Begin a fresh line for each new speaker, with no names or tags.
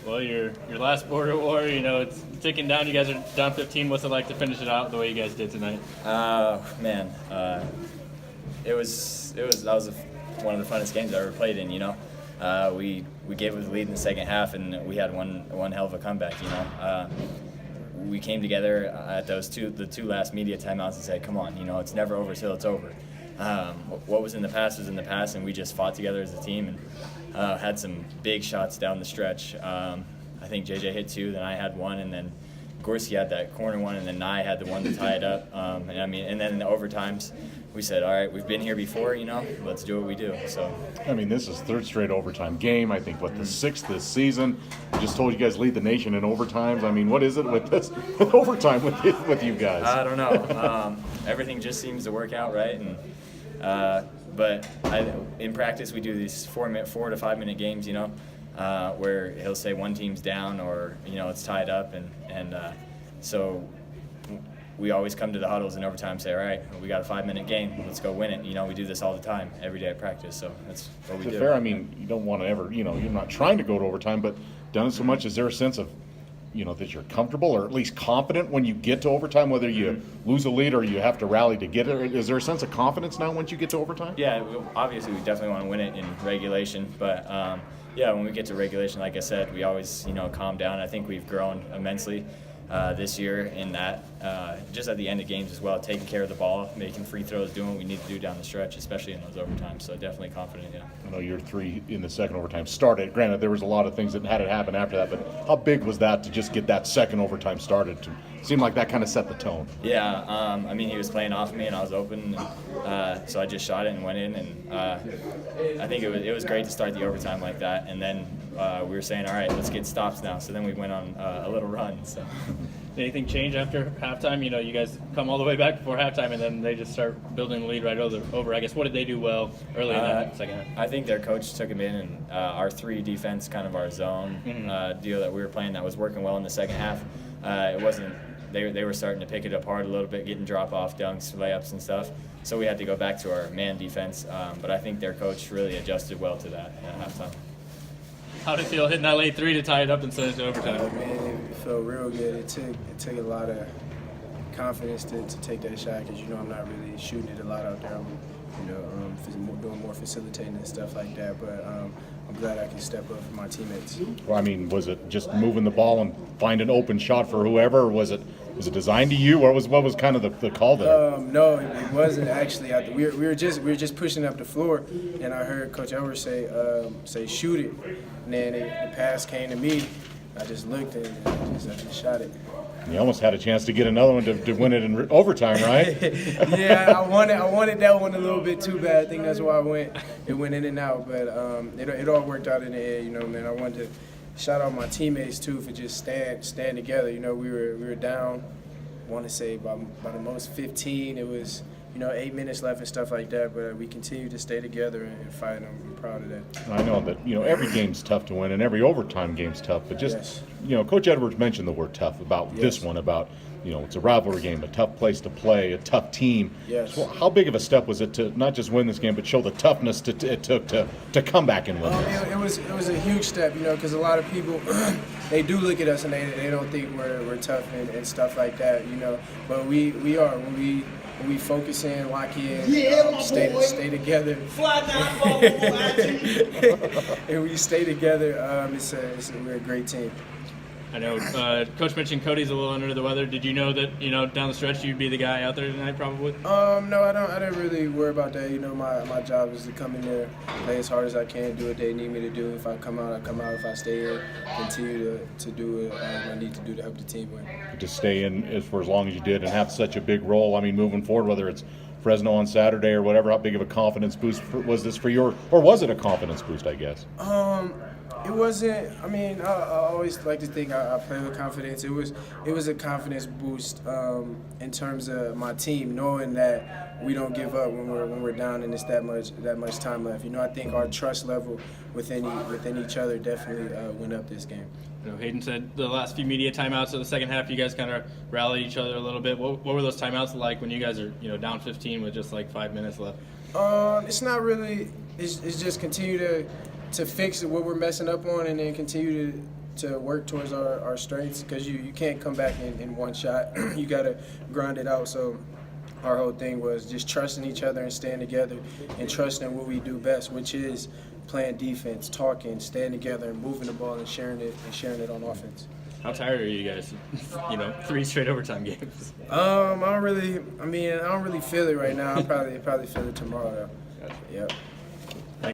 Well, your last border war, it's ticking down. You guys are down 15. What's it like to finish it out the way you guys did tonight?
Man, that was one of the funnest games I ever played in. We gave it the lead in the second half, and we had one hell of a comeback. We came together at the two last media timeouts and said, "Come on, it's never over till it's over." What was in the past was in the past, and we just fought together as a team and had some big shots down the stretch. I think JJ hit 2, then I had 1, and then Gorski had that corner one, and then Nye had the one to tie it up. And then in the overtimes, we said, all right, we've been here before, let's do what we do. So,
this is third straight overtime game. I think, the sixth this season. I just told you guys lead the nation in overtimes. What is it with overtime with you guys?
I don't know. Everything just seems to work out right. But in practice, we do these 4 to 5 minute games, where he'll say one team's down or, it's tied up. And so we always come to the huddles in overtime and say, all right, we got a 5 minute game. Let's go win it. We do this all the time, every day at practice. So that's what we do.
Fair. You don't want to ever, you're not trying to go to overtime, but done it so much. Is there a sense of, that you're comfortable or at least confident when you get to overtime, whether you lose a lead or you have to rally to get it? Is there a sense of confidence now once you get to overtime?
Yeah, obviously we definitely want to win it in regulation, but when we get to regulation, like I said, we always calm down. I think we've grown immensely this year in that, just at the end of games as well, taking care of the ball, making free throws, doing what we need to do down the stretch, especially in those overtimes. So definitely confident, yeah.
I know your 3 in the second overtime started. Granted, there was a lot of things that had to happen after that, but how big was that to just get that second overtime started? It seemed like that kind of set the tone.
Yeah, he was playing off me and I was open, so I just shot it and went in, and I think it was great to start the overtime like that, and then we were saying, all right, let's get stops now. So then we went on a little run. So.
Did anything change after halftime? You guys come all the way back before halftime, and then they just start building the lead right over. I guess, what did they do well early in that second half?
I think their coach took them in, and our 3 defense, kind of our zone deal that we were playing, that was working well in the second half. It wasn't. They were starting to pick it apart a little bit, getting drop-off dunks, layups, and stuff. So we had to go back to our man defense. But I think their coach really adjusted well to that at halftime.
How did it feel hitting that late 3 to tie it up and send it to overtime?
It felt real good. It took a lot of confidence to take that shot because I'm not really shooting it a lot out there. I'm doing more facilitating and stuff like that. But I'm glad I can step up for my teammates.
Well, was it just moving the ball and find an open shot for whoever, or was it designed to you, or what was kind of the call there?
No, it wasn't actually. We were just pushing up the floor, and I heard Coach Elbert say shoot it, and then the pass came to me. I just looked and I just shot it.
You almost had a chance to get another one to win it in overtime, right?
Yeah, I wanted that one a little bit too bad. I think that's why it went in and out. But it all worked out in the end, man. I wanted to shout out my teammates too for just stand together. We were down. I want to say by the most 15. It was 8 minutes left and stuff like that. But we continued to stay together and fight. And I'm proud of that.
I know that every game's tough to win and every overtime game's tough. But just
yes.
Coach Edwards mentioned the word tough about this one. About it's a rivalry game, a tough place to play, a tough team.
Yes.
So how big of a step was it to not just win this game, but show the toughness it took to come back and win this?
It was a huge step, because a lot of people they do look at us and they don't think we're tough and stuff like that, But we are when we focus in, lock in, stay together. And we stay together. We're a great team.
I know Coach mentioned Cody's a little under the weather. Did you know that down the stretch you'd be the guy out there tonight probably?
No, I don't really worry about that. My job is to come in there, play as hard as I can, do what they need me to do. If I come out, I come out. If I stay in, continue to do what I need to do to help the team win.
To stay in for as long as you did and have such a big role. Moving forward, whether it's Fresno on Saturday or whatever, how big of a confidence boost was this for or was it a confidence boost, I guess?
It wasn't. I always like to think I play with confidence. It was a confidence boost in terms of my team, knowing that we don't give up when we're down and it's that much time left. I think our trust level within each other definitely went up this game.
Hayden said the last few media timeouts of the second half, you guys kind of rallied each other a little bit. What were those timeouts like when you guys are down 15 with just like 5 minutes left?
It's not really. It's just continue to to fix what we're messing up on, and then continue to work towards our strengths, because you can't come back in one shot. You got to grind it out. So our whole thing was just trusting each other and staying together and trusting what we do best, which is playing defense, talking, staying together, and moving the ball and sharing it on offense.
How tired are you guys? 3 straight overtime games.
I don't really feel it right now. I'll probably feel it tomorrow though.
Gotcha.
Yep.